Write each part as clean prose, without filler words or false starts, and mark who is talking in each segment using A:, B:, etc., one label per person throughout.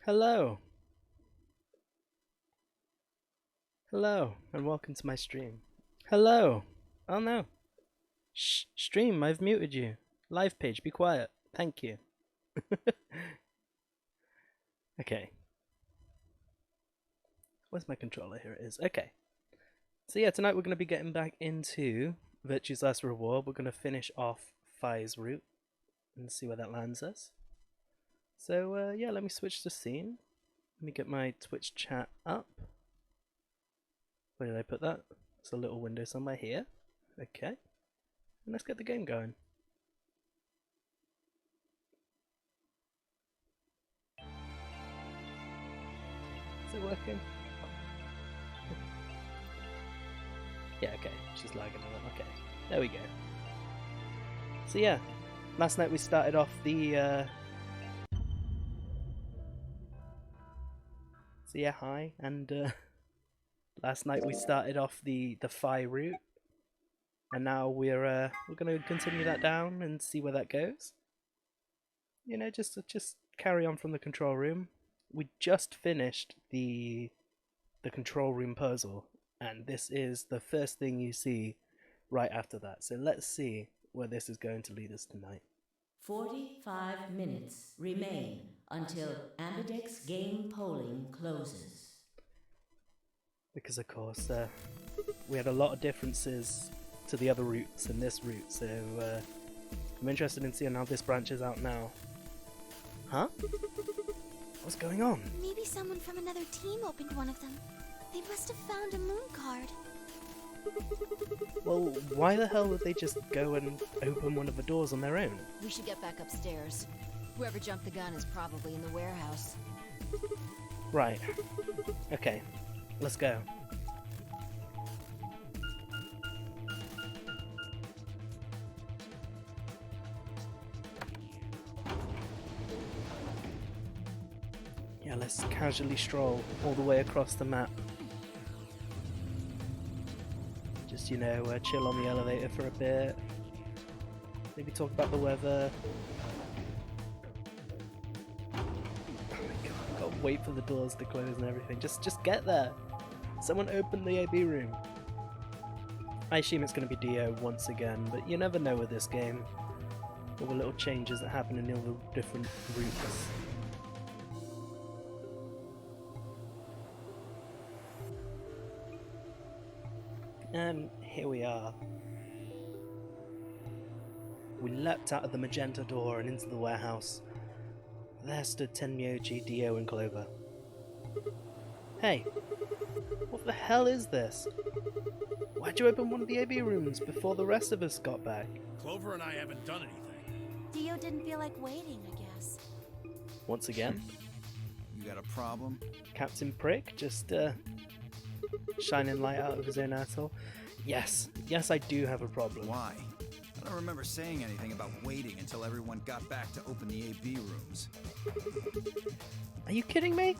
A: Hello, hello, and welcome to my stream. Hello. Oh no. Shh, stream, I've muted you. Live page, be quiet. Thank you. Okay. Where's my controller? Here it is. Okay. So yeah, tonight we're going to be getting back into Virtue's Last Reward. We're going to finish off Fi's route and see where that lands us. So yeah, let me switch the scene. Let me get my Twitch chat up. Where did I put that? It's a little window somewhere here. Okay. And let's get the game going. Is it working? Yeah, okay. She's lagging a little. Okay. There we go. So yeah, last night we started off the so yeah, hi, and last night we started off the Fi route, and now we're gonna continue that down and see where that goes. You know, just carry on from the control room. We just finished the control room puzzle, and this is the first thing you see right after that. So let's see where this is going to lead us tonight.
B: 45 minutes remain until Ambidex game polling closes.
A: Because of course we had a lot of differences to the other routes and this route, so I'm interested in seeing how this branches out now. Huh? What's going on?
C: Maybe someone from another team opened one of them. They must have found a moon card.
A: Well, why the hell would they just go and open one of the doors on their own?
D: We should get back upstairs. Whoever jumped the gun is probably in the warehouse.
A: Right. Okay. Let's go. Yeah, let's casually stroll all the way across the map. Just, you know, chill on the elevator for a bit. Maybe talk about the weather. Oh my god, I've got to wait for the doors to close and everything. Just get there. Someone open the AB room. I assume it's going to be Dio once again, but you never know with this game. All the little changes that happen in all the different routes. And here we are. We leapt out of the magenta door and into the warehouse. There stood Tenmyoji, Dio, and Clover. Hey, what the hell is this? Why'd you open one of the AB rooms before the rest of us got back?
E: Clover and I haven't done anything.
C: Dio didn't feel like waiting, I guess.
A: Once again,
F: You got a problem?
A: Captain Prick just shining light out of his own asshole. Yes, I do have a problem.
F: Why? I don't remember saying anything about waiting until everyone got back to open the AB rooms.
A: Are you kidding me?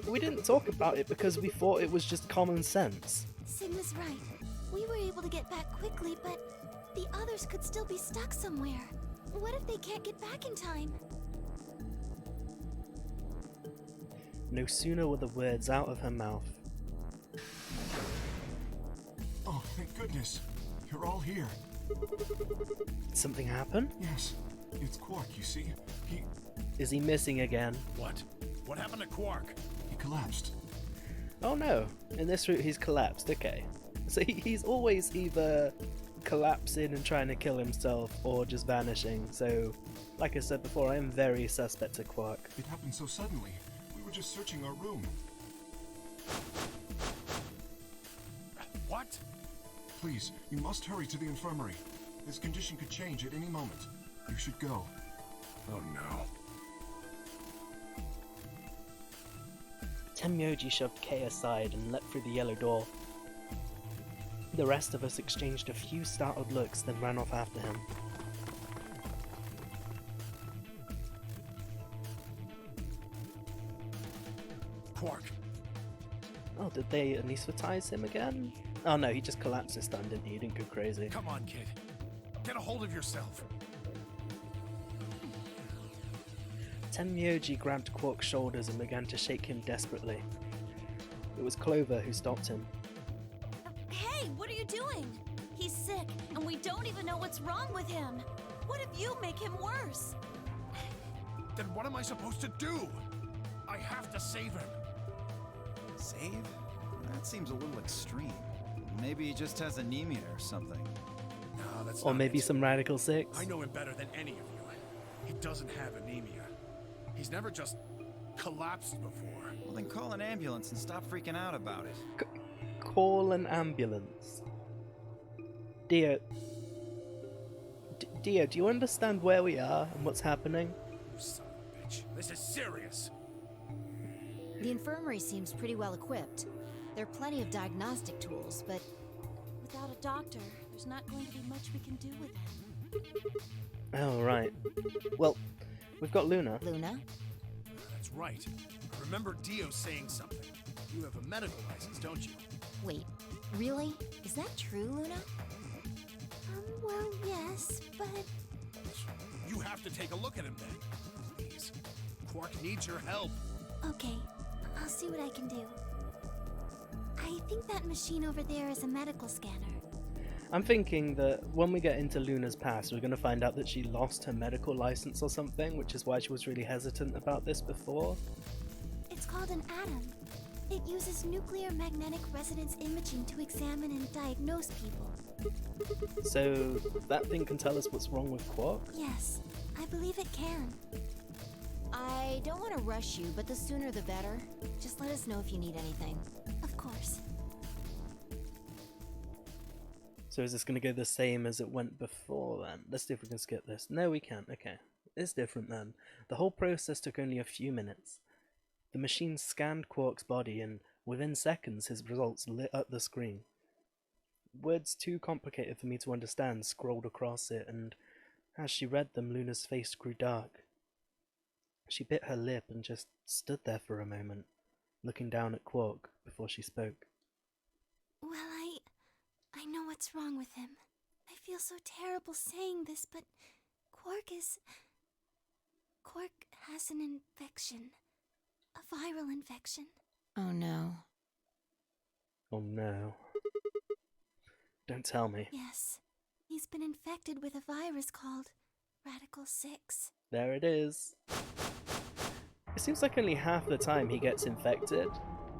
A: We didn't talk about it because we thought it was just common sense.
C: Sin was right. We were able to get back quickly, but the others could still be stuck somewhere. What if they can't get back in time?
A: No sooner were the words out of her mouth.
G: Oh, thank goodness. You're all here.
A: Did something happen?
G: Yes, it's Quark, you see.
A: Is he missing again?
E: What? What happened to Quark?
G: He collapsed.
A: Oh no, in this route he's collapsed, okay. So he's always either collapsing and trying to kill himself or just vanishing, so like I said before, I am very suspect to Quark.
G: It happened so suddenly. We were just searching our room.
E: What?
G: Please, you must hurry to the infirmary. His condition could change at any moment. You should go.
E: Oh no.
A: Tenmyoji shoved Kei aside and leapt through the yellow door. The rest of us exchanged a few startled looks, then ran off after him.
E: Quark.
A: Oh, did they anesthetize him again? Oh no, he just collapsed this time, didn't he? He didn't go crazy.
E: Come on, kid. Get a hold of yourself.
A: Tenmyoji grabbed Quark's shoulders and began to shake him desperately. It was Clover who stopped him.
C: Hey, what are you doing? He's sick, and we don't even know what's wrong with him. What if you make him worse?
E: Then what am I supposed to do? I have to save him.
F: Save? That seems a little extreme. Maybe he just has anemia or something.
E: No, that's
A: Or
E: not
A: maybe
E: it.
A: some Radical 6.
E: I know him better than any of you. He doesn't have anemia. He's never just collapsed before.
F: Well, then call an ambulance and stop freaking out about it.
A: Call an ambulance. Dio. Dio, do you understand where we are and what's happening?
E: You son of a bitch. This is serious.
D: The infirmary seems pretty well equipped. There are plenty of diagnostic tools, but
C: Without a doctor, there's not going to be much we can do with him.
A: Oh, right. Well, we've got Luna.
D: Luna?
E: That's right. I remember Dio saying something. You have a medical license, don't you?
D: Wait, really? Is that true, Luna?
C: Well, yes, but
E: You have to take a look at him then. Please. Quark needs your help.
C: okay, I'll see what I can do. I think that machine over there is a medical scanner.
A: I'm thinking that when we get into Luna's past, we're going to find out that she lost her medical license or something, which is why she was really hesitant about this before.
C: It's called an atom. It uses nuclear magnetic resonance imaging to examine and diagnose people.
A: So that thing can tell us what's wrong with Quark?
C: Yes, I believe it can.
D: I don't want to rush you, but the sooner the better. Just let us know if you need anything.
C: Of course.
A: So is this going to go the same as it went before then? Let's see if we can skip this. No, we can't. Okay. It's different then. The whole process took only a few minutes. The machine scanned Quark's body and within seconds his results lit up the screen. Words too complicated for me to understand scrolled across it, and as she read them, Luna's face grew dark. She bit her lip and just stood there for a moment, looking down at Quark before she spoke.
C: Well, I know what's wrong with him. I feel so terrible saying this, but Quark has an infection. A viral infection.
D: Oh no.
A: Oh no. Don't tell me.
C: Yes. He's been infected with a virus called Radical 6.
A: There it is. It seems like only half the time he gets infected.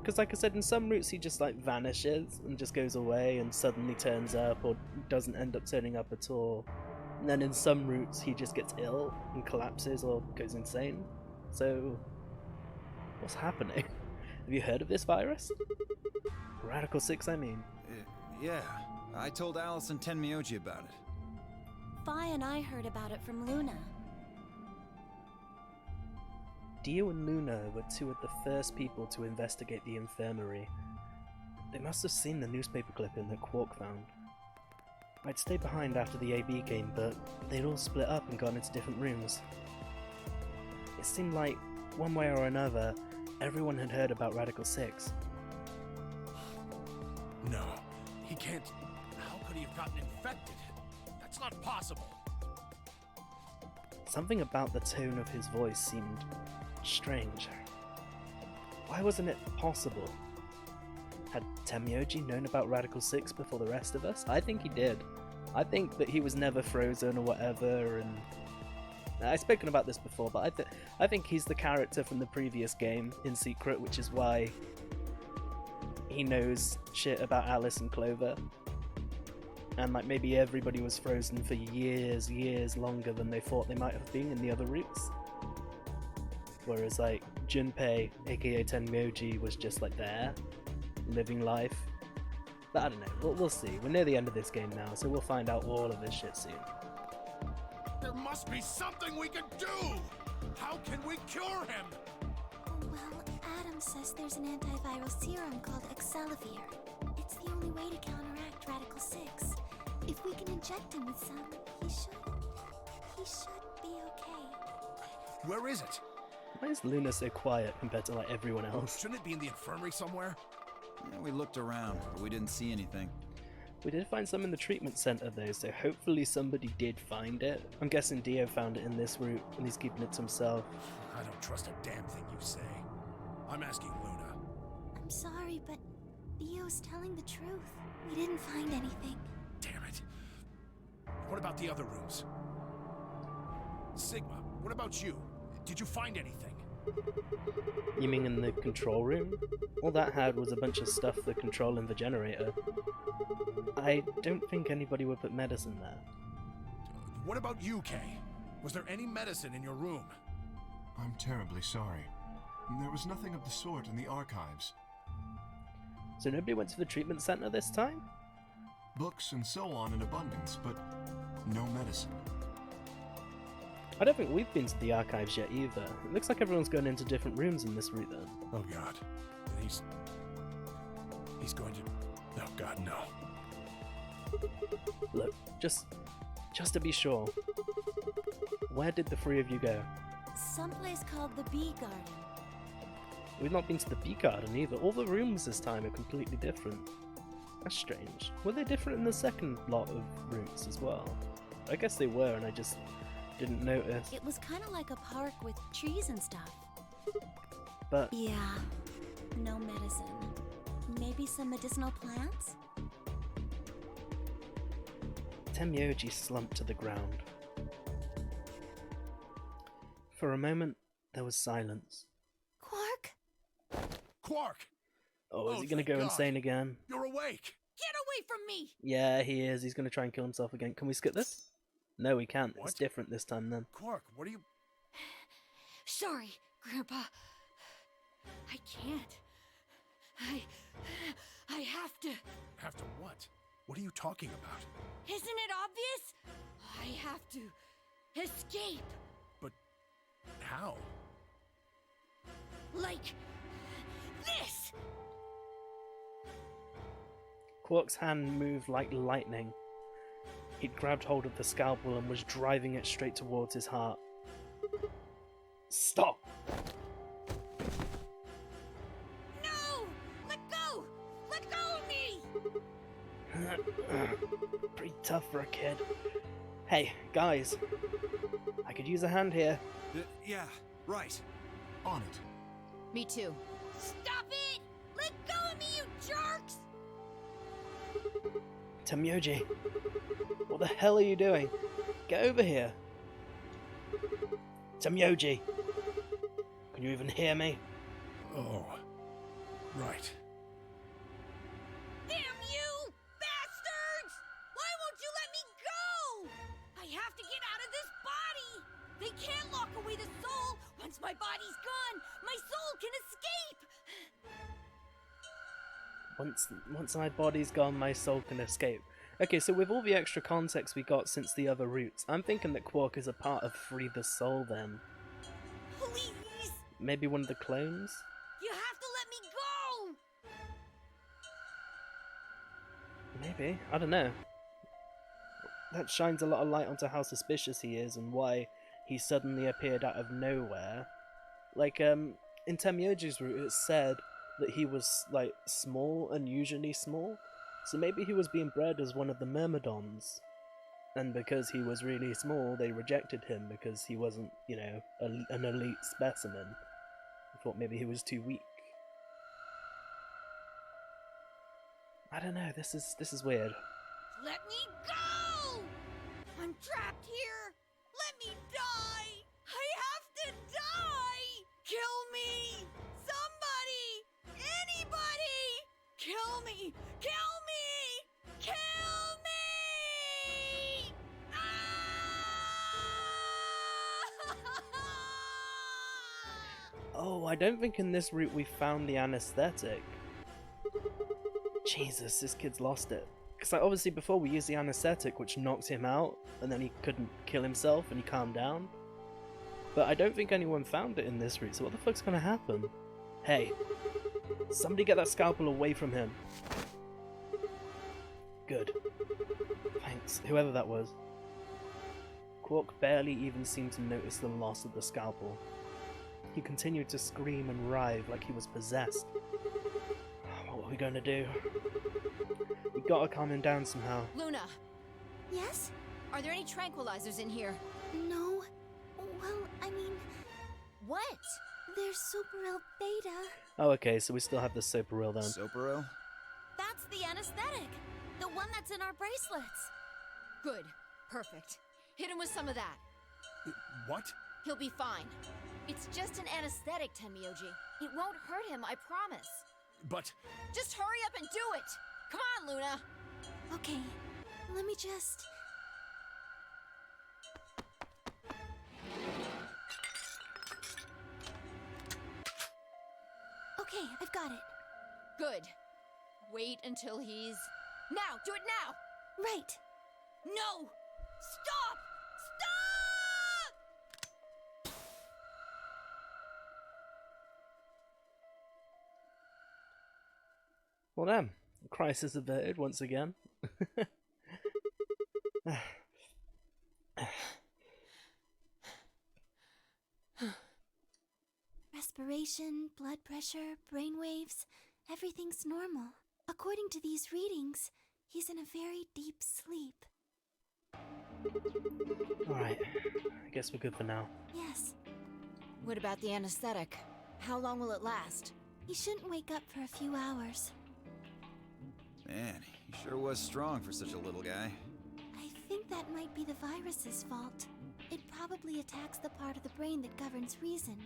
A: Because like I said, in some routes he just like vanishes and just goes away and suddenly turns up or doesn't end up turning up at all. And then in some routes he just gets ill and collapses or goes insane. So, what's happening? Have you heard of this virus? Radical 6, I mean.
F: Yeah, I told Alice and Tenmyoji about it.
C: Fi and I heard about it from Luna.
A: Dio and Luna were two of the first people to investigate the infirmary. They must have seen the newspaper clipping that Quark found. I'd stayed behind after the AB game, but they'd all split up and gone into different rooms. It seemed like, one way or another, everyone had heard about Radical 6.
E: No, he can't. How could he have gotten infected? That's not possible.
A: Something about the tone of his voice seemed strange. Why wasn't it possible? Had Tenmyoji known about Radical 6 before the rest of us? I think he did. I think that he was never frozen or whatever, and I've spoken about this before, but I think he's the character from the previous game in Secret, which is why he knows shit about Alice and Clover. And like maybe everybody was frozen for years longer than they thought they might have been in the other routes. Whereas like Junpei, aka Tenmyoji, was just like there, living life. But I don't know, we'll see. We're near the end of this game now, so we'll find out all of this shit soon.
E: There must be something we can do! How can we cure him?
C: Well, Adam says there's an antiviral serum called Excelivir. It's the only way to counteract Radical 6. If we can inject him with some, he should be okay.
E: Where is it?
A: Why is Luna so quiet compared to like everyone else?
E: Shouldn't it be in the infirmary somewhere?
F: Yeah, we looked around, but we didn't see anything.
A: We did find some in the treatment center though, so hopefully somebody did find it. I'm guessing Dio found it in this route, and he's keeping it to himself.
E: I don't trust a damn thing you say. I'm asking Luna.
C: I'm sorry, but Theo's telling the truth. We didn't find anything.
E: Damn it. What about the other rooms? Sigma, what about you? Did you find anything?
A: You mean in the control room? All that had was a bunch of stuff for controlling the generator. I don't think anybody would put medicine there.
E: What about you, Kay? Was there any medicine in your room?
G: I'm terribly sorry. There was nothing of the sort in the archives.
A: So nobody went to the treatment center this time?
G: Books and so on in abundance, but no medicine.
A: I don't think we've been to the archives yet either. It looks like everyone's going into different rooms in this route then.
E: Oh god. He's going to... Oh god, no.
A: Look, just to be sure, where did the three of you go?
C: Someplace called the Bee Garden.
A: We've not been to the bee garden either. All the rooms this time are completely different. That's strange. Were they different in the second lot of routes as well? I guess they were, and I just didn't notice.
C: It was kind of like a park with trees and stuff.
A: But
C: Yeah, no medicine. Maybe some medicinal plants?
A: Temyoji slumped to the ground. For a moment, there was silence.
C: Quark?
E: Quark!
A: Oh, is
E: Oh,
A: he gonna
E: thank
A: go
E: God.
A: insane again?
E: You're awake!
B: Get away from me!
A: Yeah, he is. He's gonna try and kill himself again. Can we skip this? No, we can't. It's
E: What?
A: different this time then.
E: Quark, what are you...
B: Sorry, Grandpa. I can't. I have to.
E: Have to what? What are you talking about?
B: Isn't it obvious? I have to escape.
E: But... how?
B: Like this.
A: Quark's hand moved like lightning. He'd grabbed hold of the scalpel and was driving it straight towards his heart. Stop!
B: No! Let go! Let go of me!
A: Pretty tough for a kid. Hey, guys. I could use a hand here.
F: Yeah, right.
G: On it.
D: Me too.
B: Stop it! Let go of me, you jerks!
A: Temyoji, what the hell are you doing? Get over here. Temyoji, can you even hear me?
E: Oh... right.
B: Damn you! Bastards! Why won't you let me go? I have to get out of this body! They can't lock away the soul! Once my body's gone, my soul can escape!
A: Once my body's gone, my soul can escape. Okay, so with all the extra context we got since the other routes, I'm thinking that Quark is a part of Free the Soul then.
B: Please!
A: Maybe one of the clones?
B: You have to let me go!
A: Maybe. I don't know. That shines a lot of light onto how suspicious he is and why he suddenly appeared out of nowhere. Like, in Temyoji's route, it said that he was, like, small, unusually small. So maybe he was being bred as one of the Myrmidons. And because he was really small, they rejected him because he wasn't, you know, an elite specimen. I thought maybe he was too weak. I don't know, this is weird.
B: Let me go! I'm trapped here! Let me die! I have to die! Kill me! Somebody! Anybody! Kill me! Kill me! Kill me! Ah!
A: Oh, I don't think in this route we found the anesthetic. Jesus, this kid's lost it. Because like, obviously before we used the anesthetic, which knocked him out, and then he couldn't kill himself, and he calmed down. But I don't think anyone found it in this route, so what the fuck's gonna happen? Hey, somebody get that scalpel away from him. Good. Thanks, whoever that was. Quark barely even seemed to notice the loss of the scalpel. He continued to scream and writhe like he was possessed. What are we going to do? We gotta calm him down somehow.
D: Luna,
C: Yes?
D: are there any tranquilizers in here?
C: No. Well, I mean,
D: What?
C: there's Superel Beta.
A: Oh, okay, so we still have the Soparil then.
F: Soparil?
B: That's the anesthetic. The one that's in our bracelets.
D: Good. Perfect. Hit him with some of that.
E: What?
D: He'll be fine. It's just an anesthetic, Tenmyoji. It won't hurt him, I promise.
E: But
D: Just hurry up and do it! Come on, Luna!
C: Okay, let me just... Okay, I've got it.
D: Good. Wait until he's... Now! Do it now!
C: Right.
B: No! Stop! Stop!
A: Well, damn. Crisis averted once again.
C: Respiration, blood pressure, brainwaves, everything's normal. According to these readings, he's in a very deep sleep.
A: Alright, I guess we're good for now.
C: Yes,
D: What about the anesthetic? How long will it last?
C: he shouldn't wake up for a few hours.
F: Man, he sure was strong for such a little guy.
C: I think that might be the virus's fault. It probably attacks the part of the brain that governs reason.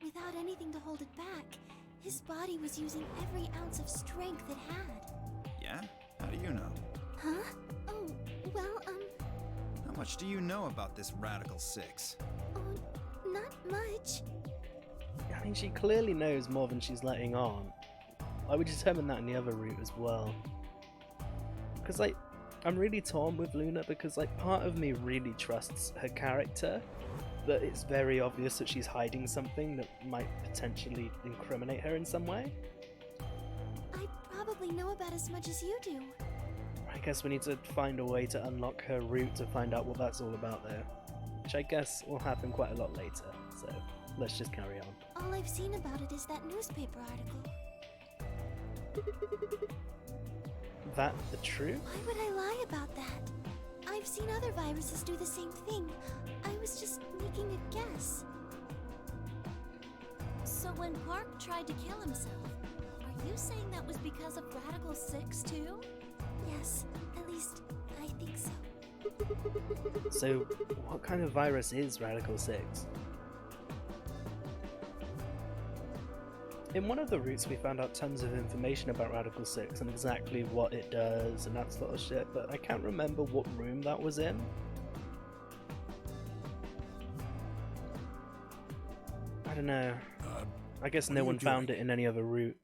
C: Without anything to hold it back, his body was using every ounce of strength it had.
F: Yeah? How do you know?
C: Huh? Oh, well,
F: How much do you know about this Radical 6?
C: oh, not much.
A: I mean, she clearly knows more than she's letting on. I would determine that in the other route as well. Because, like, I'm really torn with Luna because, like, part of me really trusts her character, but it's very obvious that she's hiding something that might potentially incriminate her in some way.
C: I probably know about as much as you do.
A: I guess we need to find a way to unlock her route to find out what that's all about there. Which I guess will happen quite a lot later, so let's just carry on.
C: All I've seen about it is that newspaper article.
A: That the truth?
C: Why would I lie about that? I've seen other viruses do the same thing. I was just making a guess.
B: So when Park tried to kill himself, are you saying that was because of Radical 6 too?
C: Yes, at least I think so.
A: So, what kind of virus is Radical 6? In one of the routes we found out tons of information about Radical 6 and exactly what it does and that sort of shit, but I can't remember what room that was in. I don't know. I guess
E: what
A: no
E: are you
A: one found
E: doing?
A: it in any other route.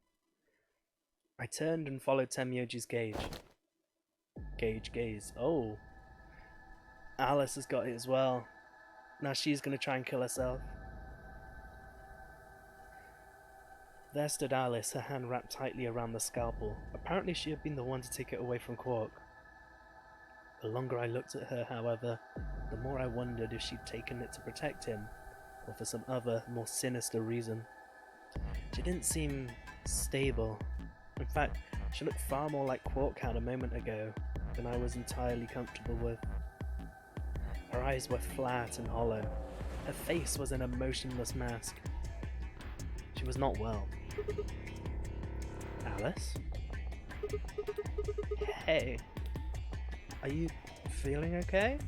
A: I turned and followed Tenmyoji's gaze. Oh. Alice has got it as well. Now she's gonna try and kill herself. There stood Alice, her hand wrapped tightly around the scalpel. Apparently she had been the one to take it away from Quark. The longer I looked at her, however, the more I wondered if she'd taken it to protect him, or for some other, more sinister reason. She didn't seem stable. In fact, she looked far more like Quark had a moment ago than I was entirely comfortable with. Her eyes were flat and hollow. Her face was an emotionless mask. She was not well. Alice? Hey. Are you feeling okay?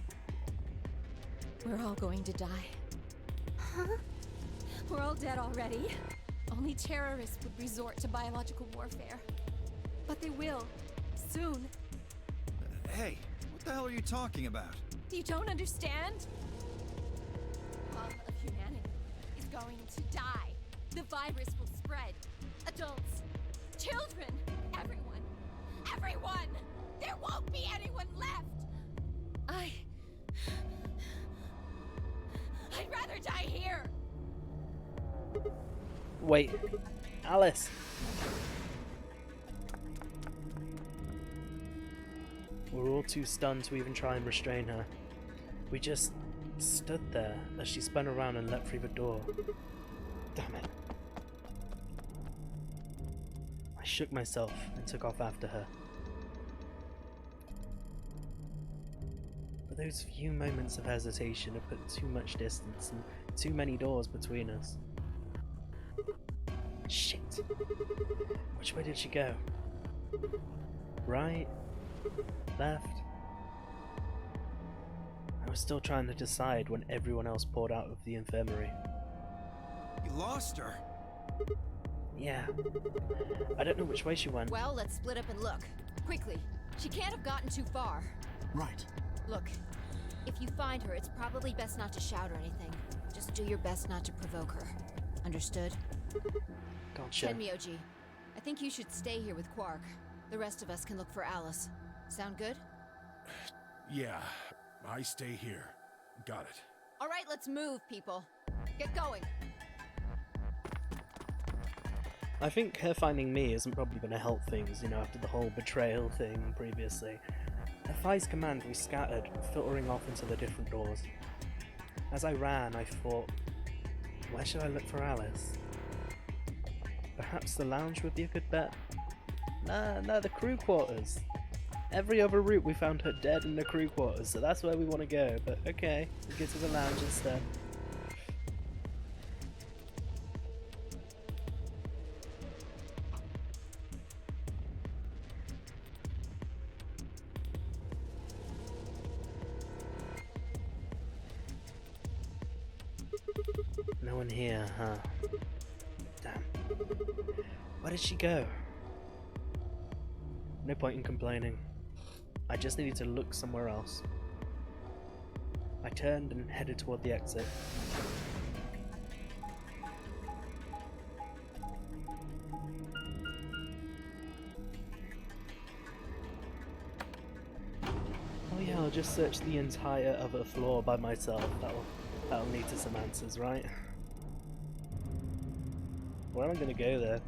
B: We're all going to die.
C: Huh?
B: We're all dead already. Only terrorists would resort to biological warfare. But they will. Soon.
F: Hey, what the hell are you talking about?
B: You don't understand? All of humanity is going to die. The virus will spread. Adults, children, everyone. Everyone! There won't be anyone left! I'd rather die here!
A: Wait. Alice! We're all too stunned to even try and restrain her. We just stood there as she spun around and leapt through the door. Damn it. I shook myself and took off after her. But those few moments of hesitation have put too much distance and too many doors between us. Shit! Which way did she go? Right? Left? I was still trying to decide when everyone else poured out of the infirmary.
F: You lost her.
A: Yeah. I don't know which way she went.
D: Well, let's split up and look. Quickly. She can't have gotten too far.
G: Right.
D: Look, if you find her, it's probably best not to shout or anything. Just do your best not to provoke her. Understood?
A: Gotcha.
D: Tenmyoji, I think you should stay here with Quark. The rest of us can look for Alice. Sound good?
E: Yeah, I stay here. Got it.
D: All right, let's move, people. Get going.
A: I think her finding me isn't probably going to help things, you know, after the whole betrayal thing previously. At Phi's command, we scattered, filtering off into the different doors. As I ran, I thought, where should I look for Alice? Perhaps the lounge would be a good bet? Nah, the crew quarters. Every other route we found her dead in the crew quarters, so that's where we want to go, but okay, we go to the lounge instead. No one here, huh? Damn. Where did she go? No point in complaining. I just needed to look somewhere else. I turned and headed toward the exit. Oh yeah, I'll just search the entire other floor by myself. That'll lead to some answers, right? Where am I gonna go there?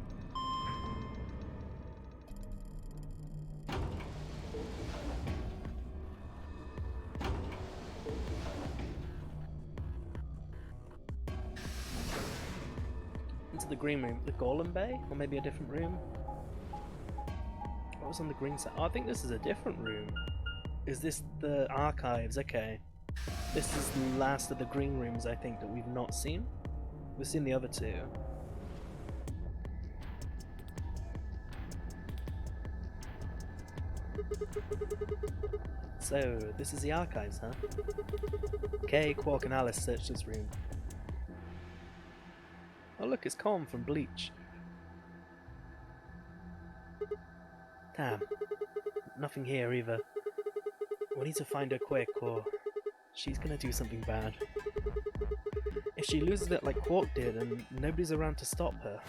A: Into the green room, the Golem Bay, or maybe a different room. What was on the green side? Oh, I think this is a different room. Is this the archives? Okay. This is the last of the green rooms, I think, that we've not seen. We've seen the other two. So, this is the archives, huh? Okay, Quark and Alice searched this room. Oh look, it's Colm from Bleach. Damn. Nothing here either. We need to find her quick, or she's gonna do something bad. If she loses it like Quark did and nobody's around to stop her.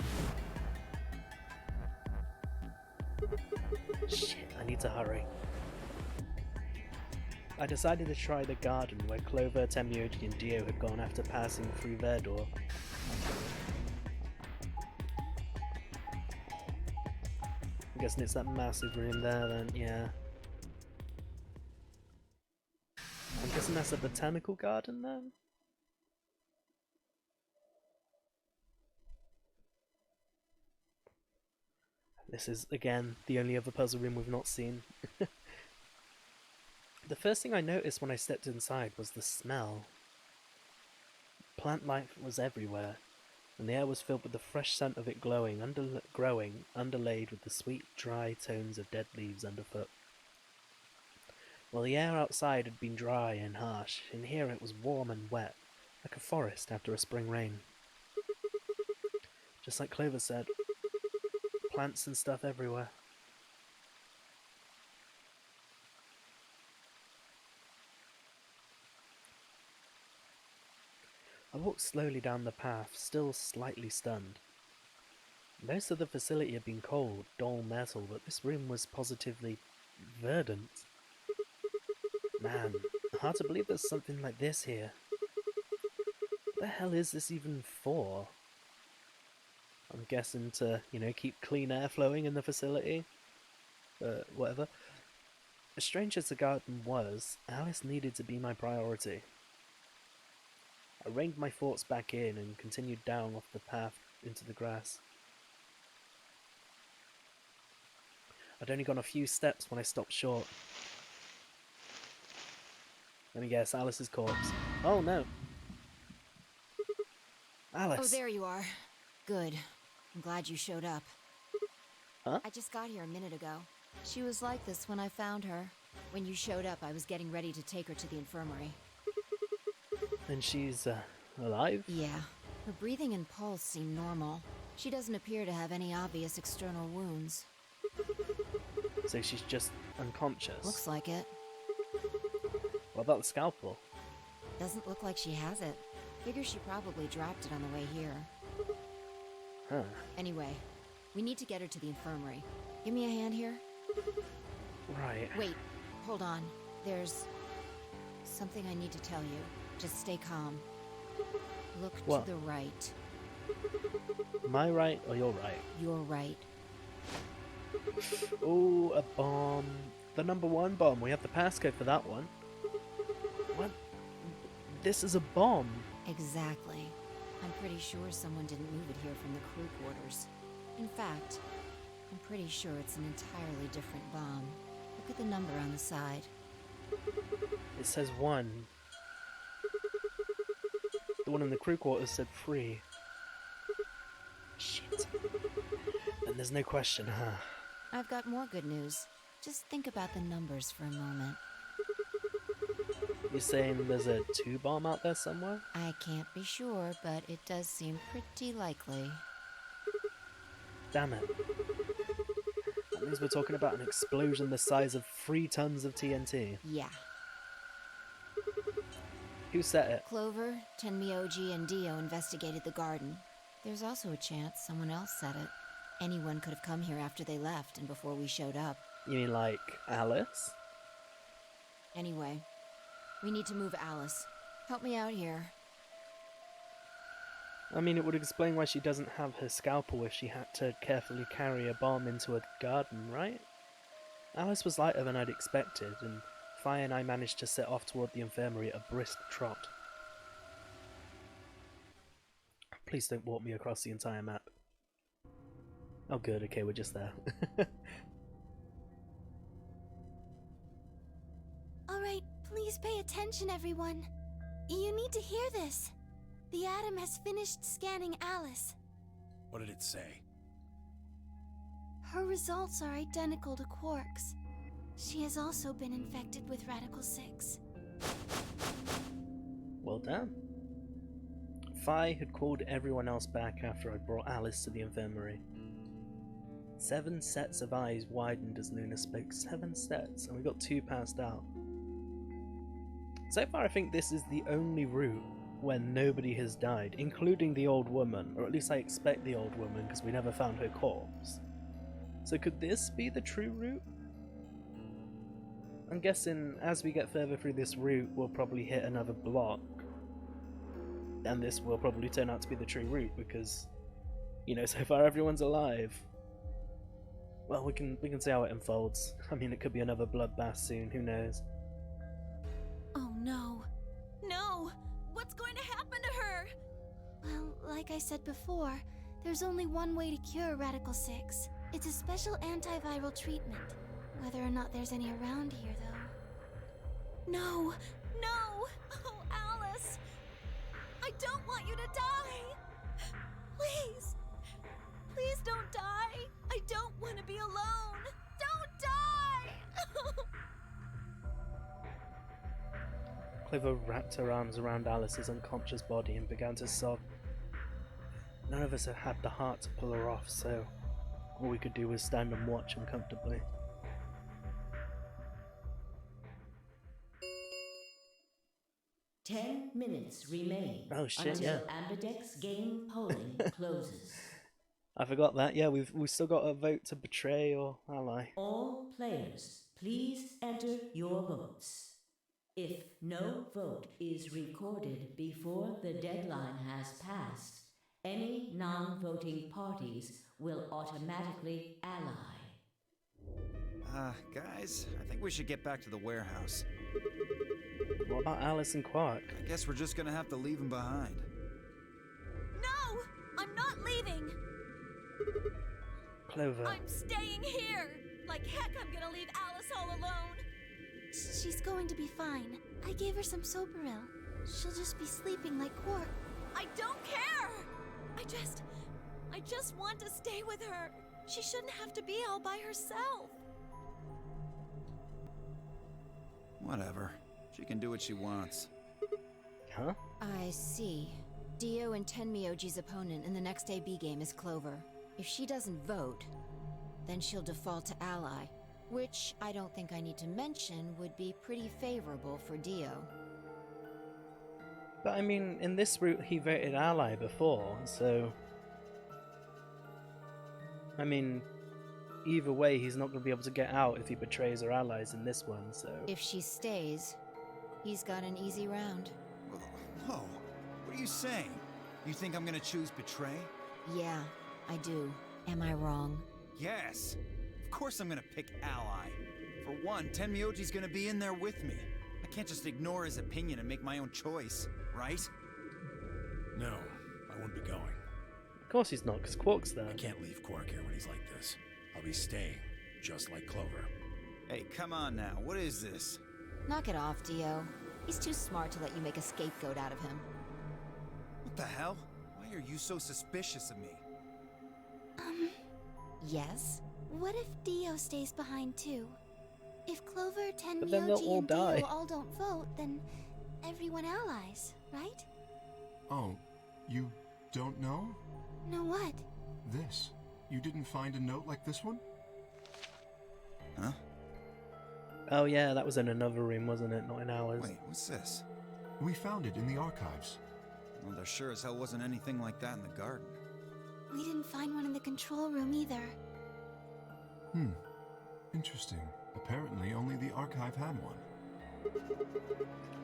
A: Shit, I need to hurry. I decided to try the garden where Clover, Tenmyoji and Dio had gone after passing through their door. I'm guessing it's that massive room there then, yeah. I'm guessing that's a botanical garden then? This is, again, the only other puzzle room we've not seen. The first thing I noticed when I stepped inside was the smell. Plant life was everywhere, and the air was filled with the fresh scent of it growing, underlaid with the sweet, dry tones of dead leaves underfoot. While the air outside had been dry and harsh, in here it was warm and wet, like a forest after a spring rain. Just like Clover said, plants and stuff everywhere. I walked slowly down the path, still slightly stunned. Most of the facility had been cold, dull metal, but this room was positively verdant. Man, hard to believe there's something like this here. What the hell is this even for? I'm guessing to, you know, keep clean air flowing in the facility. Whatever. As strange as the garden was, Alice needed to be my priority. I reined my thoughts back in and continued down off the path into the grass. I'd only gone a few steps when I stopped short. Let me guess, Alice's corpse. Oh no. Alice.
D: Oh, there you are. Good. I'm glad you showed up.
A: Huh?
D: I just got here a minute ago. She was like this when I found her. When you showed up, I was getting ready to take her to the infirmary.
A: And she's alive?
D: Yeah. Her breathing and pulse seem normal. She doesn't appear to have any obvious external wounds.
A: So she's just unconscious.
D: Looks like it.
A: What about the scalpel?
D: Doesn't look like she has it. Figure she probably dropped it on the way here.
A: Huh.
D: Anyway, we need to get her to the infirmary. Give me a hand here.
A: Right.
D: Wait, hold on. There's something I need to tell you. Just stay calm. Look
A: What?
D: to the right.
A: Am I right or you're right?
D: You're right.
A: Oh, a bomb. The #1 bomb. We have the passcode for that one. What? This is a bomb.
D: Exactly. I'm pretty sure someone didn't move it here from the crew quarters. In fact, I'm pretty sure it's an entirely different bomb. Look at the number on the side.
A: It says 1. The one in the crew quarters said 3. Shit. And there's no question, huh?
D: I've got more good news. Just think about the numbers for a moment.
A: You saying there's a 2 bomb out there somewhere?
D: I can't be sure, but it does seem pretty likely.
A: Damn it. That means we're talking about an explosion the size of 3 tons of TNT.
D: Yeah.
A: Who set it?
D: Clover, Tenmyoji, and Dio investigated the garden. There's also a chance someone else set it. Anyone could have come here after they left and before we showed up.
A: You mean like Alice?
D: Anyway, we need to move Alice. Help me out here.
A: I mean, it would explain why she doesn't have her scalpel if she had to carefully carry a bomb into a garden, right? Alice was lighter than I'd expected, and Fi and I managed to set off toward the infirmary at a brisk trot. Please don't walk me across the entire map. Oh good, okay, we're just there.
C: Alright, please pay attention, everyone. You need to hear this. The Atom has finished scanning Alice.
E: What did it say?
C: Her results are identical to Quark's. She has also been infected with Radical 6.
A: Well done. Fi had called everyone else back after I brought Alice to the infirmary. 7 sets of eyes widened as Luna spoke. 7 sets, and we got 2 passed out. So far I think this is the only route where nobody has died, including the old woman, or at least I expect the old woman because we never found her corpse. So could this be the true route? I'm guessing as we get further through this route we'll probably hit another block. And this will probably turn out to be the true route because, you know, so far everyone's alive. Well, we can see how it unfolds. I mean, it could be another bloodbath soon, who knows?
B: Oh no. No! What's going to happen to her?
C: Well, like I said before, there's only one way to cure Radical 6. It's a special antiviral treatment. Whether or not there's any around here, though.
B: No! No! Oh, Alice! I don't want you to die! Please! Please don't die! I don't want to be alone! Don't die!
A: Clover wrapped her arms around Alice's unconscious body and began to sob. None of us had the heart to pull her off, so all we could do was stand and watch uncomfortably.
H: Ten minutes remain
A: Oh shit,
H: until
A: yeah.
H: Ambidex game polling closes.
A: I forgot that. Yeah, we've still got a vote to betray or ally.
H: All players, please enter your votes. If no vote is recorded before the deadline has passed, any non-voting parties will automatically ally.
F: Guys, I think we should get back to the warehouse.
A: What about Alice and Quark?
F: I guess we're just gonna have to leave them behind.
B: No! I'm not leaving!
A: Clover.
B: I'm staying here! Like heck I'm gonna leave Alice all alone!
C: She's going to be fine. I gave her some Soparil. She'll just be sleeping like Quark.
B: I don't care! I just want to stay with her. She shouldn't have to be all by herself.
F: Whatever. She can do what she wants.
A: Huh?
D: I see. Dio and Tenmyoji's opponent in the next AB game is Clover. If she doesn't vote, then she'll default to ally, which I don't think I need to mention would be pretty favorable for Dio.
A: But I mean, in this route he voted ally before, so... I mean, either way he's not going to be able to get out if he betrays her allies in this one, so...
D: If she stays, he's got an easy round.
F: Whoa, what are you saying? You think I'm gonna choose Betray?
D: Yeah, I do. Am I wrong?
F: Yes. Of course I'm gonna pick Ally. For one, Tenmyoji's gonna be in there with me. I can't just ignore his opinion and make my own choice, right?
E: No, I won't be going.
A: Of course he's not, because Quark's there.
E: I can't leave Quark here when he's like this. I'll be staying, just like Clover.
F: Hey, come on now, what is this?
D: Knock it off, Dio. He's too smart to let you make a scapegoat out of him.
F: What the hell? Why are you so suspicious of me?
D: Yes?
C: What if Dio stays behind too? If Clover,
A: But then they'll
C: Tenmyoji,
A: all
C: and
A: die.
C: Dio all don't vote, then everyone allies, right?
G: Oh, you don't know?
C: Know what?
G: This. You didn't find a note like this one?
F: Huh?
A: Oh yeah, that was in another room, wasn't it? Not in ours.
F: Wait, what's this?
G: We found it in the archives.
F: Well, there sure as hell wasn't anything like that in the garden.
C: We didn't find one in the control room either.
G: Interesting. Apparently only the archive had one.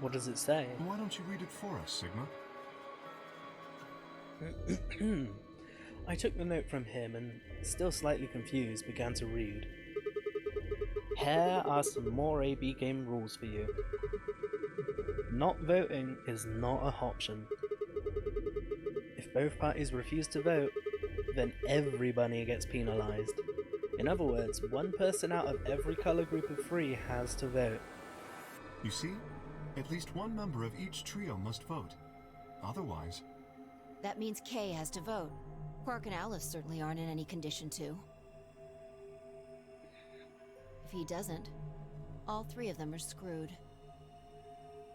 A: What does it say?
G: Why don't you read it for us, Sigma?
A: I took the note from him and, still slightly confused, began to read. Here are some more AB game rules for you. Not voting is not an option. If both parties refuse to vote, then everybody gets penalized. In other words, one person out of every color group of 3 has to vote.
G: You see? At least one member of each trio must vote. Otherwise...
D: That means Kay has to vote. Quark and Aleph certainly aren't in any condition to. If he doesn't, all 3 of them are screwed.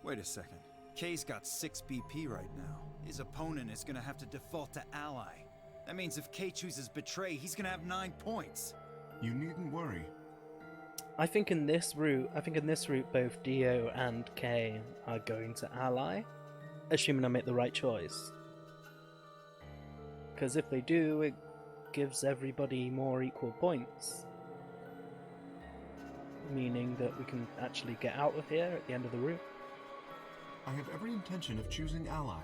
F: Wait a second. Kay's got 6 BP right now. His opponent is gonna have to default to ally. That means if Kay chooses Betray, he's gonna have 9 points.
G: You needn't worry.
A: I think in this route both Dio and Kay are going to ally, assuming I make the right choice. Because if they do, it gives everybody more equal points. Meaning that we can actually get out of here at the end of the route.
G: I have every intention of choosing ally.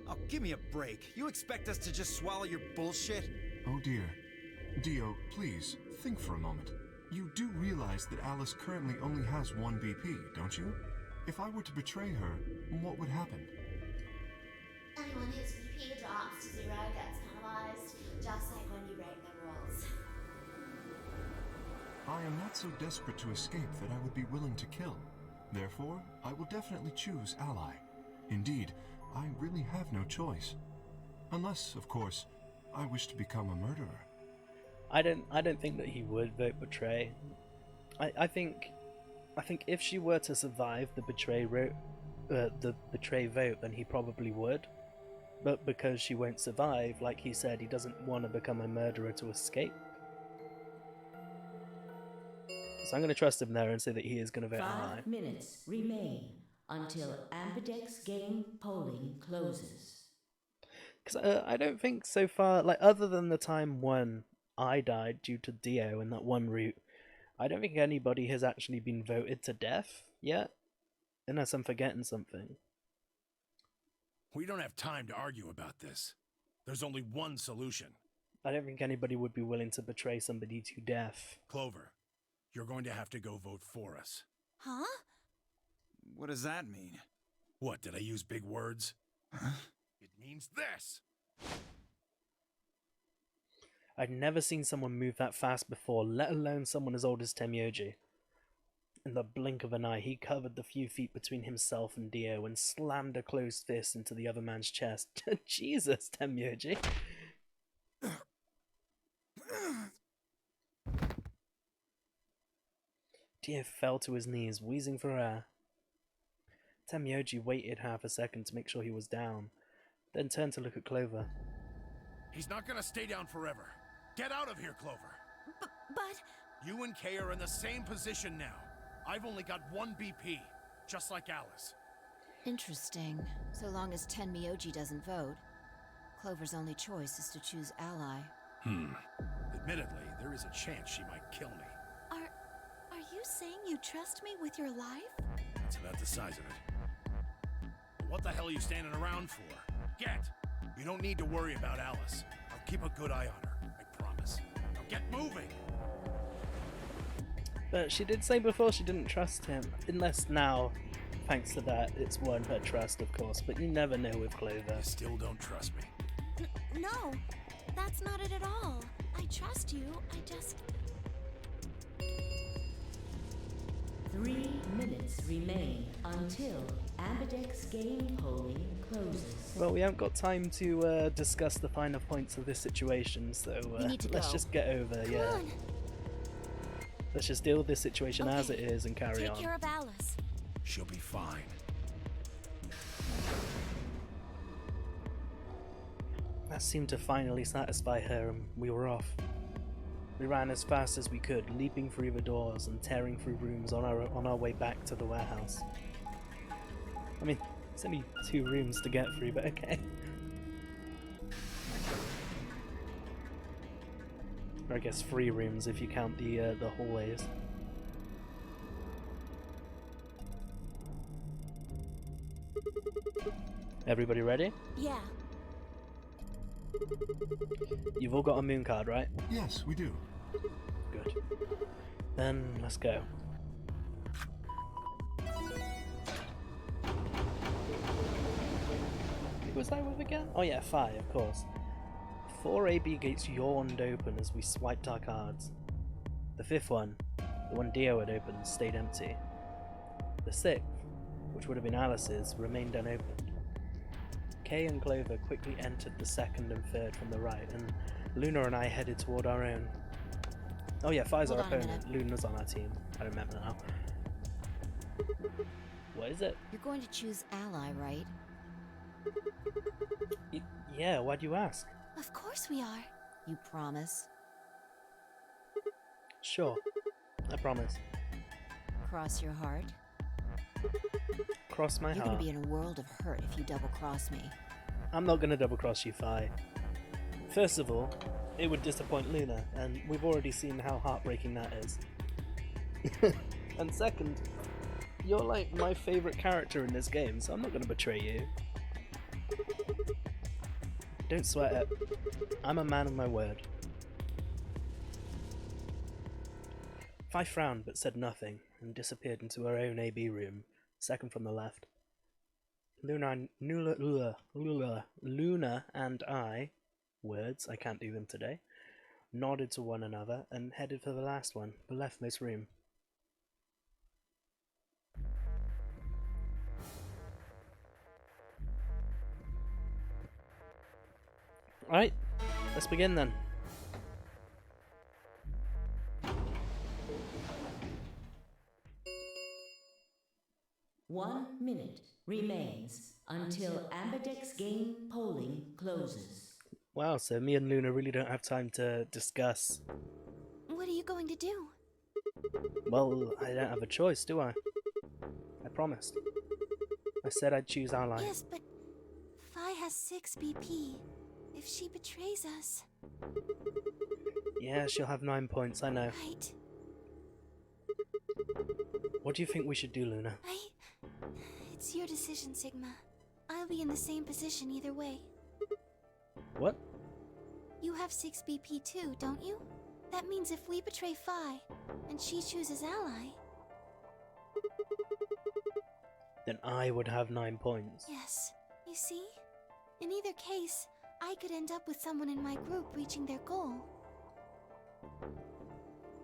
F: Oh, give me a break. You expect us to just swallow your bullshit?
G: Oh dear. Dio, please, think for a moment. You do realize that Alice currently only has 1 BP, don't you? If I were to betray her, what would happen?
I: Anyone whose BP drops to 0 gets penalized, just like when you break the rules.
G: I am not so desperate to escape that I would be willing to kill. Therefore, I will definitely choose ally. Indeed, I really have no choice. Unless, of course, I wish to become a murderer.
A: I don't think that he would vote betray. I think if she were to survive the betray vote, then he probably would. But because she won't survive, like he said, he doesn't want to become a murderer to escape. So I'm going to trust him there and say that he is going to vote ally.
H: 5 minutes remain until Ambidex game polling closes.
A: Because I don't think so far, like other than the time when I died due to Dio in that one route, I don't think anybody has actually been voted to death yet. Unless I'm forgetting something.
E: We don't have time to argue about this. There's only one solution.
A: I don't think anybody would be willing to betray somebody to death.
E: Clover, you're going to have to go vote for us.
B: Huh?
F: What does that mean?
E: What, did I use big words?
F: Huh?
E: It means this!
A: I've never seen someone move that fast before, let alone someone as old as Tenmyoji. In the blink of an eye, he covered the few feet between himself and Dio and slammed a closed fist into the other man's chest. Jesus, Tenmyoji. Dio fell to his knees, wheezing for air. Tenmyoji waited half a second to make sure he was down, then turned to look at Clover.
E: He's not gonna stay down forever. Get out of here, Clover.
B: But...
E: You and Kay are in the same position now. I've only got 1 BP, just like Alice.
D: Interesting. So long as Tenmyoji doesn't vote, Clover's only choice is to choose Ally.
E: Admittedly, there is a chance she might kill me.
C: Are you saying you trust me with your life?
E: That's about the size of it. What the hell are you standing around for? Get! You don't need to worry about Alice. I'll keep a good eye on her, I promise. Now get moving!
A: But she did say before she didn't trust him. Unless now, thanks to that, it's won her trust, of course. But you never know with Clover.
E: You still don't trust me.
C: No, that's not it at all. I trust you, I just...
H: 3 minutes remain until Ambidex game polling closes.
A: Well, we haven't got time to discuss the finer points of this situation, so let's just get over,
C: Come
A: yeah.
C: on.
A: Let's just deal with this situation as it is and carry
C: Take
A: on.
C: care of Alice.
E: She'll be fine.
A: That seemed to finally satisfy her, and we were off. We ran as fast as we could, leaping through the doors and tearing through rooms on our way back to the warehouse. I mean, it's only 2 rooms to get through, but okay. Or I guess 3 rooms if you count the hallways. Everybody ready?
C: Yeah.
A: You've all got a moon card, right?
G: Yes, we do.
A: Good. Then let's go. Who was I with again? Oh yeah, Phi, of course. 4 AB gates yawned open as we swiped our cards. The 5th one, the one Dio had opened, stayed empty. The 6th, which would have been Alice's, remained unopened. Kay and Clover quickly entered the 2nd and 3rd from the right, and Luna and I headed toward our own. Oh yeah, Phi's our
D: Hold on a
A: opponent. Luna's on our team. I remember now. What is it?
D: You're going to choose Ally, right?
A: Yeah, why do you ask?
C: Of course we are.
D: You promise?
A: Sure, I promise.
D: Cross your heart?
A: Cross my
D: You're
A: heart.
D: gonna be in a world of hurt if you double-cross me.
A: I'm not gonna double cross you, Phi. First of all, it would disappoint Luna, and we've already seen how heartbreaking that is. And second, you're like my favourite character in this game, so I'm not gonna betray you. Don't sweat it. I'm a man of my word. Phi frowned but said nothing, and disappeared into her own AB room, 2nd from the left. Luna and I, words, I can't do them today, nodded to one another and headed for the last one, the leftmost room. Alright, let's begin then.
H: One minute remains until Ambidex game polling closes.
A: Wow, so me and Luna really don't have time to discuss.
C: What are you going to do?
A: Well, I don't have a choice, do I? I promised. I said I'd choose Ally.
C: Yes, but Phi has 6 BP. If she betrays us...
A: Yeah, she'll have 9 points, I know.
C: Right.
A: What do you think we should do, Luna?
C: It's your decision, Sigma. I'll be in the same position either way.
A: What?
C: You have 6 BP too, don't you? That means if we betray Phi, and she chooses Ally...
A: Then I would have 9 points.
C: Yes. You see? In either case, I could end up with someone in my group reaching their goal.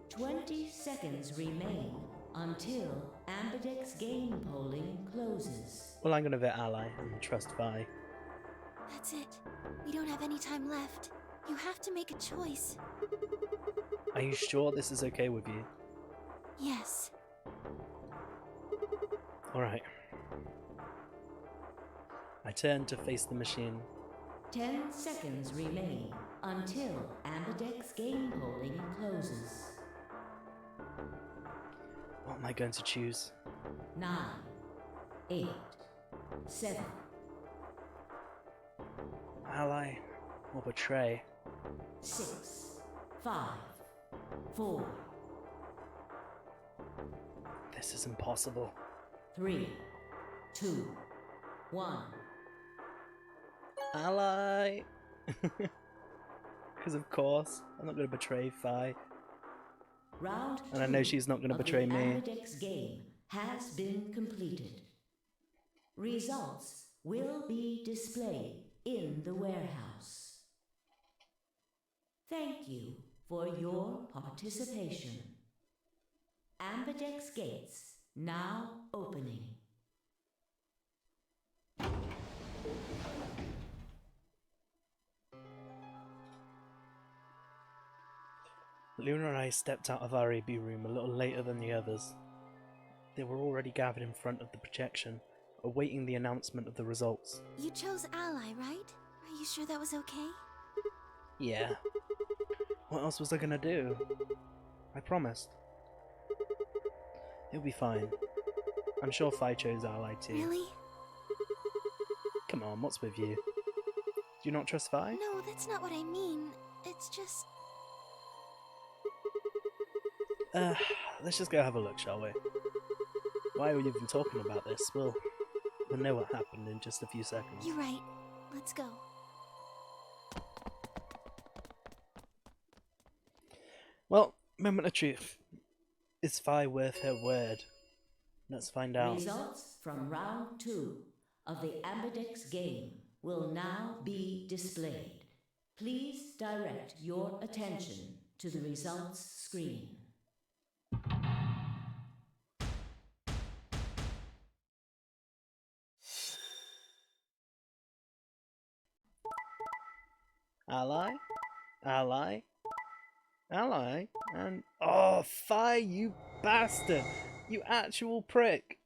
H: 20 seconds remain until Ambidex game polling closes.
A: Well, I'm gonna vote ally and trust Vi.
C: That's it. We don't have any time left. You have to make a choice.
A: Are you sure this is okay with you?
C: Yes.
A: Alright. I turn to face the machine.
H: 10 seconds remain until Ambidex game polling closes.
A: What am I going to choose?
H: 9, 8, 7,
A: Ally or betray?
H: 6, 5, 4,
A: This is impossible.
H: 3, 2, 1.
A: Ally! Because of course, I'm not going to betray Vi.
H: Round
A: And I know
H: 2
A: she's not going to
H: of
A: betray
H: the
A: me.
H: Ambidex game has been completed. Results will be displayed in the warehouse. Thank you for your participation. Ambidex gates now opening.
A: Luna and I stepped out of our AB room a little later than the others. They were already gathered in front of the projection, awaiting the announcement of the results.
C: You chose Ally, right? Are you sure that was okay?
A: Yeah. What else was I gonna do? I promised. It'll be fine. I'm sure Vi chose Ally too.
C: Really?
A: Come on, what's with you? Do you not trust Vi?
C: No, that's not what I mean. It's just...
A: Let's just go have a look, shall we? Why are we even talking about this? We'll know what happened in just a few seconds.
C: You're right. Let's go.
A: Well, moment of truth. Is Vi worth her word? Let's find out.
H: Results from round 2 of the Ambidex game will now be displayed. Please direct your attention to the results screen.
A: Ally? Ally? Ally? And... Oh, Vi, you bastard! You actual prick!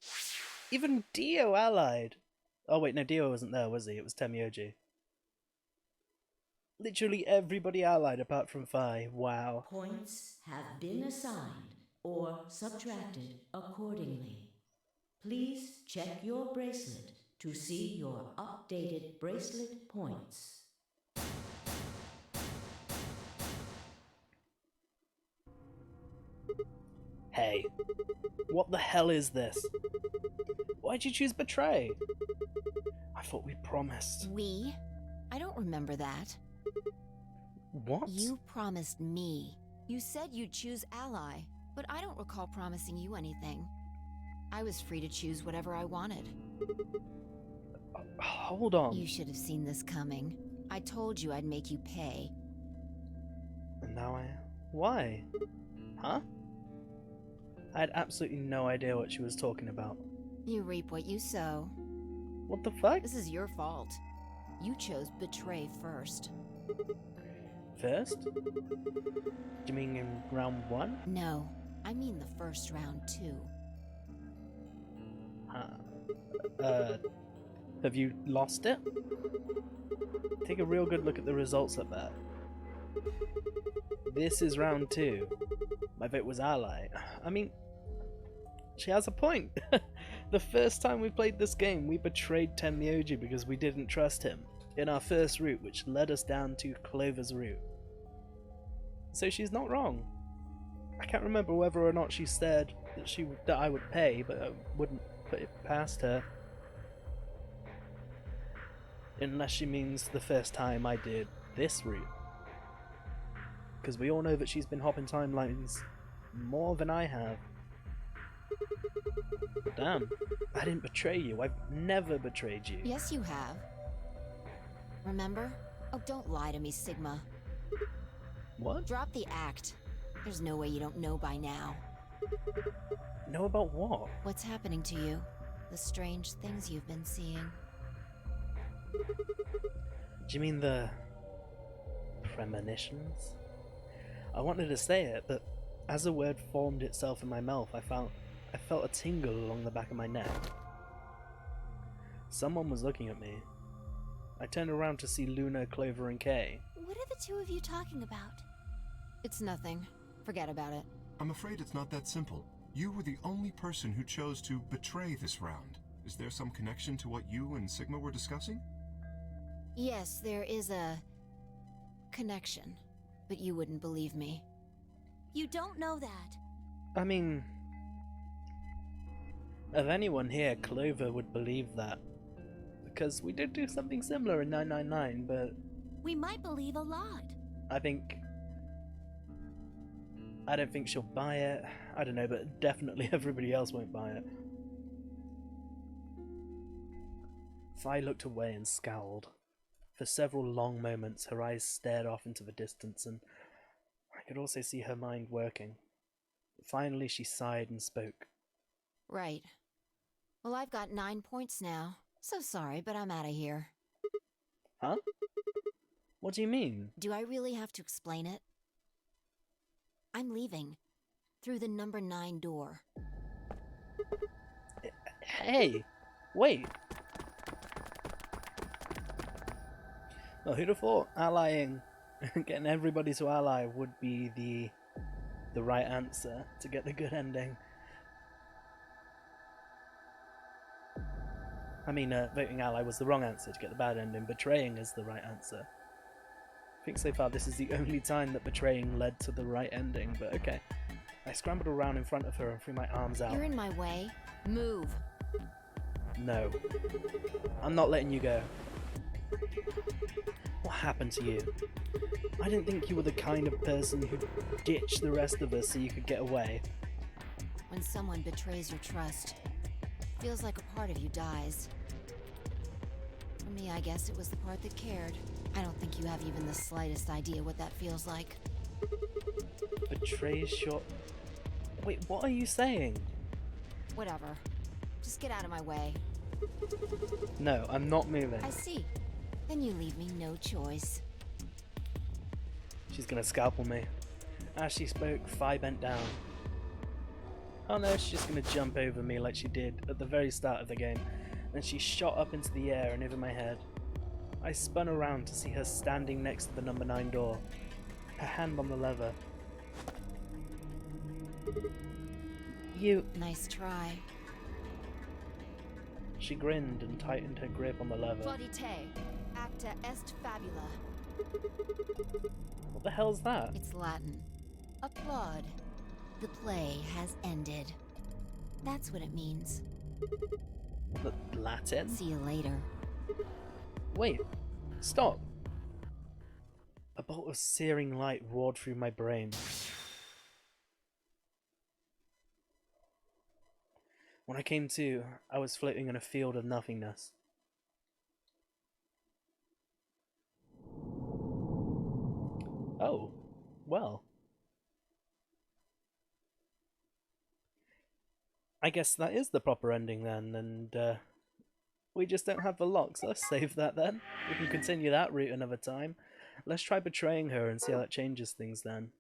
A: Even Dio allied! Oh wait, no, Dio wasn't there, was he? It was Temioji. Literally everybody allied apart from Vi. Wow.
H: Points have been assigned or subtracted accordingly. Please check your bracelet to see your updated bracelet points.
A: Hey, what the hell is this? Why'd you choose Betray? I thought we promised.
D: We? I don't remember that.
A: What?
D: You promised me. You said you'd choose Ally, but I don't recall promising you anything. I was free to choose whatever I wanted.
A: Hold on.
D: You should have seen this coming. I told you I'd make you pay.
A: And now I... Why? Huh? I had absolutely no idea what she was talking about.
D: You reap what you sow.
A: What the fuck?
D: This is your fault. You chose Betray first.
A: First? Do you mean in round 1?
D: No, I mean the first round too.
A: Have you lost it? Take a real good look at the results of that. This is round 2. My vote was Ally. I mean, she has a point. The first time we played this game, we betrayed Temioji because we didn't trust him in our first route, which led us down to Clover's route. So she's not wrong. I can't remember whether or not she said that I would pay, but I wouldn't put it past her. Unless she means the first time I did this route. Because we all know that she's been hopping timelines more than I have. Damn, I didn't betray you. I've never betrayed you.
D: Yes, you have. Remember? Oh, don't lie to me, Sigma.
A: What?
D: Drop the act. There's no way you don't know by now.
A: Know about what?
D: What's happening to you? The strange things you've been seeing.
A: Do you mean the premonitions? I wanted to say it, but as the word formed itself in my mouth, I felt a tingle along the back of my neck. Someone was looking at me. I turned around to see Luna, Clover, and Kay.
C: What are the two of you talking about?
D: It's nothing. Forget about it.
G: I'm afraid it's not that simple. You were the only person who chose to betray this round. Is there some connection to what you and Sigma were discussing?
D: Yes, there is a connection, but you wouldn't believe me.
C: You don't know that.
A: I mean, of anyone here, Clover would believe that. Because we did do something similar in 999, but
C: We might believe a lot.
A: I don't think she'll buy it. I don't know, but definitely everybody else won't buy it. Fi looked away and scowled. For several long moments, her eyes stared off into the distance, and I could also see her mind working. Finally, she sighed and spoke.
D: Right. Well, I've got 9 points now. So sorry, but I'm out of here.
A: Huh? What do you mean?
D: Do I really have to explain it? I'm leaving. Through the number 9 door.
A: Hey! Wait! Well, who'd have thought allying, getting everybody to ally would be the right answer to get the good ending? I mean, voting ally was the wrong answer to get the bad ending. Betraying is the right answer. I think so far this is the only time that betraying led to the right ending, but okay. I scrambled around in front of her and threw my arms out.
D: You're in my way. Move.
A: No. I'm not letting you go. What happened to you? I didn't think you were the kind of person who'd ditch the rest of us so you could get away.
D: When someone betrays your trust, feels like a part of you dies. For me, I guess it was the part that cared. I don't think you have even the slightest idea what that feels like.
A: Betrays your... Wait, what are you saying?
D: Whatever. Just get out of my way.
A: No, I'm not moving.
D: I see. Then you leave me no choice.
A: She's gonna scalpel me. As she spoke, Fi bent down. Oh no, she's just gonna jump over me like she did at the very start of the game. Then she shot up into the air and over my head. I spun around to see her standing next to the number 9 door, her hand on the lever. You...
D: Nice try.
A: She grinned and tightened her grip on the lever.
D: Plaudite, acta est fabula.
A: What the hell's that?
D: It's Latin. Applaud. The play has ended. That's what it means.
A: Latin?
D: See you later.
A: Wait, stop. A bolt of searing light roared through my brain. When I came to, I was floating in a field of nothingness. Oh, well. I guess that is the proper ending then, and we just don't have the lock, so let's save that then. We can continue that route another time. Let's try betraying her and see how that changes things then.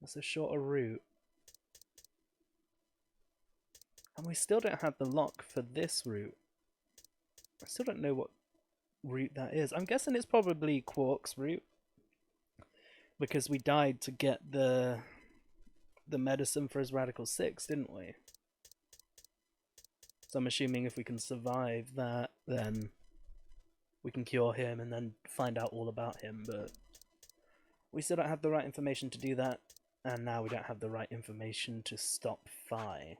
A: That's a shorter route. And we still don't have the lock for this route. I still don't know what route that is. I'm guessing it's probably Quark's route. Because we died to get the medicine for his Radical 6, didn't we? So I'm assuming if we can survive that, then we can cure him and then find out all about him, but we still don't have the right information to do that, and now we don't have the right information to stop Fi.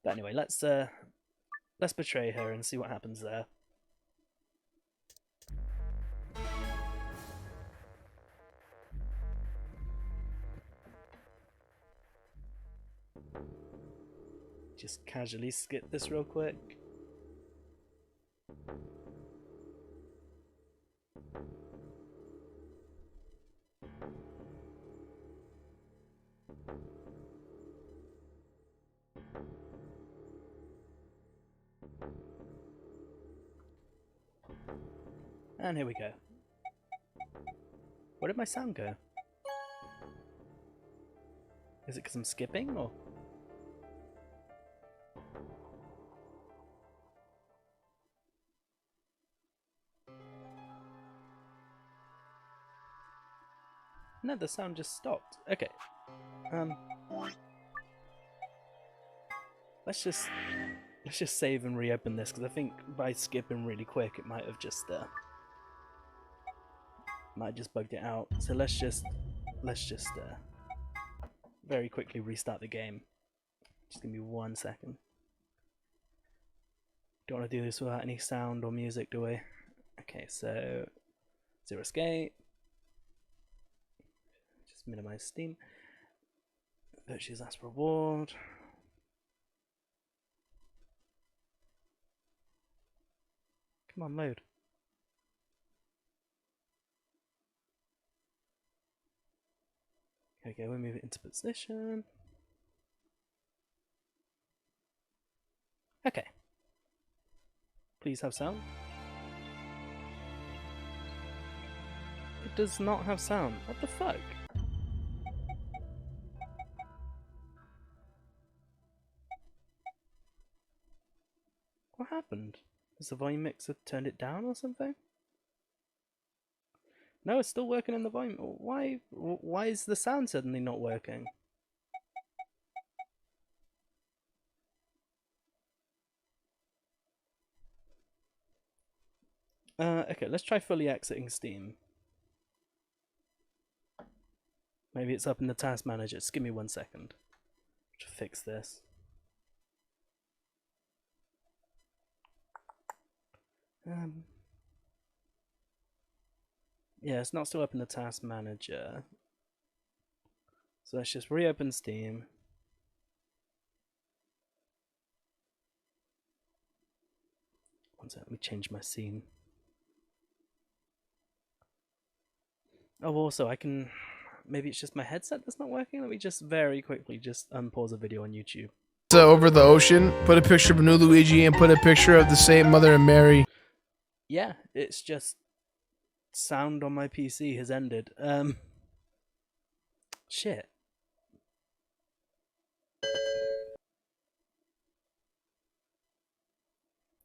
A: But anyway, let's betray her and see what happens there. Just casually skip this real quick. And here we go. Where did my sound go? Is it because I'm skipping, or...? No, the sound just stopped. Okay. Let's just save and reopen this, because I think by skipping really quick it might have just bugged it out. So let's just very quickly restart the game. Just give me 1 second. Don't want to do this without any sound or music, do we? Okay, so Zero Escape. Just minimize Steam. Virtue's Last Reward. Come on, load. Okay, we'll move it into position. Okay. Please have sound. It does not have sound. What the fuck? What happened? Has the volume mixer turned it down or something? No, it's still working in the volume. Why is the sound suddenly not working? Okay, let's try fully exiting Steam. Maybe it's up in the task manager. Just give me 1 second to fix this. Yeah, it's not still up in the task manager. So let's just reopen Steam. One second, let me change my scene. Oh, also, I can... Maybe it's just my headset that's not working? Let me just very quickly just unpause the video on YouTube.
J: Over the ocean, put a picture of New Luigi and put a picture of the Saint Mother and Mary.
A: Yeah, it's just sound on my PC has ended. Shit.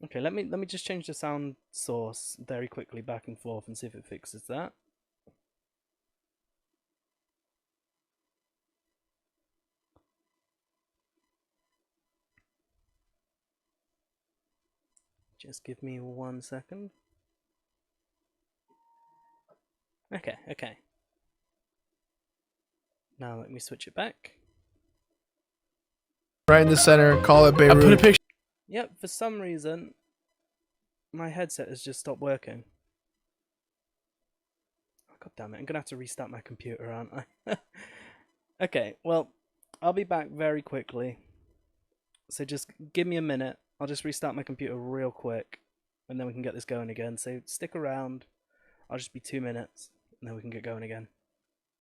A: Okay, let me just change the sound source very quickly back and forth and see if it fixes that. Just give me 1 second. Okay. Now let me switch it back.
J: Right in the center, call it Beirut. I put a picture.
A: Yep, for some reason, my headset has just stopped working. Oh, God damn it, I'm gonna have to restart my computer, aren't I? Okay, well, I'll be back very quickly. So just give me a minute. I'll just restart my computer real quick, and then we can get this going again. So stick around. I'll just be 2 minutes, and then we can get going again.